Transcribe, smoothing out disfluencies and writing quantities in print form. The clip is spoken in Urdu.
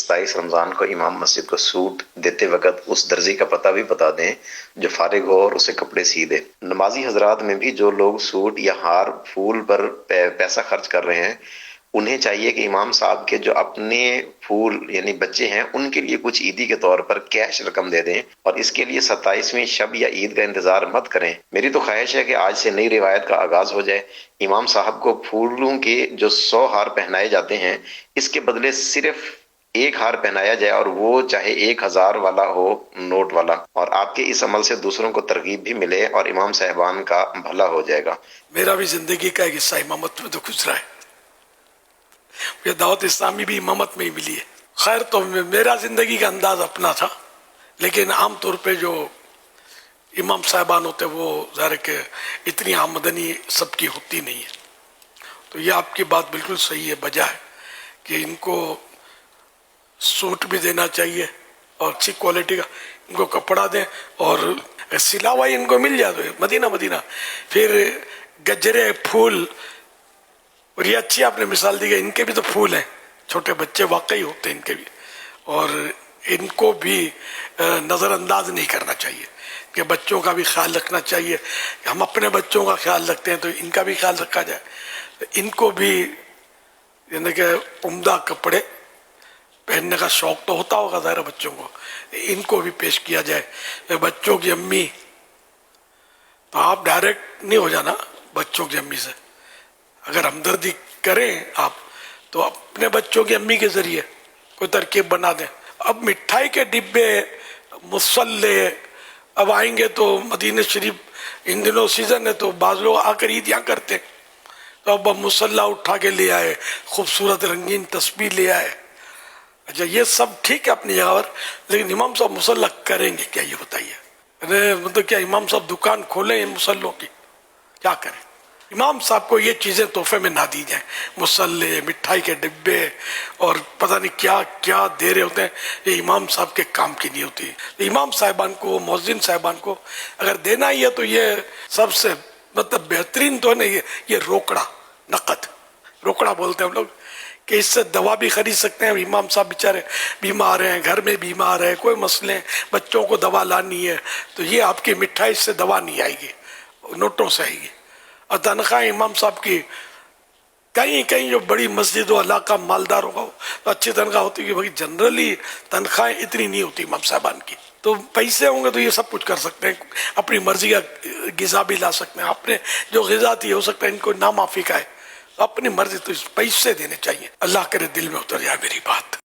27 رمضان کو امام مسجد کو سوٹ دیتے وقت اس درزی کا پتہ بھی بتا دیں جو فارغ ہو اور اسے کپڑے سی دے۔ نمازی حضرات میں بھی جو لوگ سوٹ یا ہار پھول پر پیسہ خرچ کر رہے ہیں، انہیں چاہیے کہ امام صاحب کے جو اپنے پھول یعنی بچے ہیں ان کے لیے کچھ عیدی کے طور پر کیش رقم دے دیں، اور اس کے لیے 27ویں شب یا عید کا انتظار مت کریں۔ میری تو خواہش ہے کہ آج سے نئی روایت کا آغاز ہو جائے، امام صاحب کو پھولوں کے جو 100 ہار پہنائے جاتے ہیں اس کے بدلے صرف ایک ہار پہنایا جائے، اور وہ چاہے 1000 والا ہو، نوٹ والا، اور آپ کے اس عمل سے دوسروں کو ترغیب بھی ملے اور امام صاحبان کا بھلا ہو جائے گا۔ میرا بھی زندگی کا ایک حصہ امامت میں تو گزرا ہے، یہ دعوت اسلامی بھی امامت میں ہی ملی ہے۔ خیر تو میرا زندگی کا انداز اپنا تھا، لیکن عام طور پہ جو امام صاحبان ہوتے وہ ظاہر ہے کہ اتنی آمدنی سب کی ہوتی نہیں ہے، تو یہ آپ کی بات بالکل صحیح ہے، بجا ہے کہ ان کو سوٹ بھی دینا چاہیے اور اچھی کوالٹی کا ان کو کپڑا دیں، اور سلا ہوا ان کو مل جائے تو مدینہ پھر گجرے پھول، اور یہ اچھی آپ نے مثال دی کہ ان کے بھی تو پھول ہیں، چھوٹے بچے واقعی ہوتے ہیں ان کے بھی، اور ان کو بھی نظر انداز نہیں کرنا چاہیے کہ بچوں کا بھی خیال رکھنا چاہیے۔ ہم اپنے بچوں کا خیال رکھتے ہیں تو ان کا بھی خیال رکھا جائے، ان کو بھی یعنی کہ عمدہ کپڑے پہننے کا شوق تو ہوتا ہوگا ظاہر بچوں کو، ان کو بھی پیش کیا جائے۔ بچوں کی امی، تو آپ ڈائریکٹ نہیں ہو جانا بچوں کی امی سے، اگر ہمدردی کریں آپ تو اپنے بچوں کی امی کے ذریعے کوئی ترکیب بنا دیں۔ اب مٹھائی کے ڈبے، مسلے، اب آئیں گے تو مدینہ شریف ان دنوں سیزن ہے تو بعض لوگ آ کر عید یہاں کرتے ہیں، تو اب مسلح اٹھا کے لے آئے، خوبصورت رنگین تسبیح لے آئے۔ اچھا یہ سب ٹھیک ہے اپنی جگہ پر، لیکن امام صاحب مسلح کریں گے کیا یہ بتائیے؟ مطلب کیا امام صاحب دکان کھولیں ان مسلوں کی؟ کیا کریں؟ امام صاحب کو یہ چیزیں تحفے میں نہ دی جائیں، مسلے، مٹھائی کے ڈبے اور پتہ نہیں کیا کیا دے رہے ہوتے ہیں، یہ امام صاحب کے کام کی نہیں ہوتی۔ امام صاحبان کو، مؤذن صاحبان کو اگر دینا ہی ہے تو یہ سب سے مطلب بہترین تو ہے نا، یہ روکڑا، نقد روکڑا بولتے ہیں ہم لوگ، کہ اس سے دوا بھی خرید سکتے ہیں۔ امام صاحب بیچارے بیمار ہیں، گھر میں بیمار ہے، کوئی مسئلے ہیں، بچوں کو دوا لانی ہے، تو یہ آپ کی مٹھائی سے دوا نہیں آئے گی، نوٹوں سے آئے گی۔ اور تنخواہ امام صاحب کی کہیں جو بڑی مسجد و علاقہ مالداروں کا تو اچھی تنخواہ ہوتی ہے، بھائی جنرلی تنخواہیں اتنی نہیں ہوتی امام صاحبان کی، تو پیسے ہوں گے تو یہ سب کچھ کر سکتے ہیں، اپنی مرضی کا غذا بھی لا سکتے ہیں، اپنے جو غذا تھی ہو سکتا ہے ان کو نامعافی کا ہے، اپنی مرضی، تو پیسے دینے چاہیے۔ اللہ کرے دل میں اتر جائے میری بات۔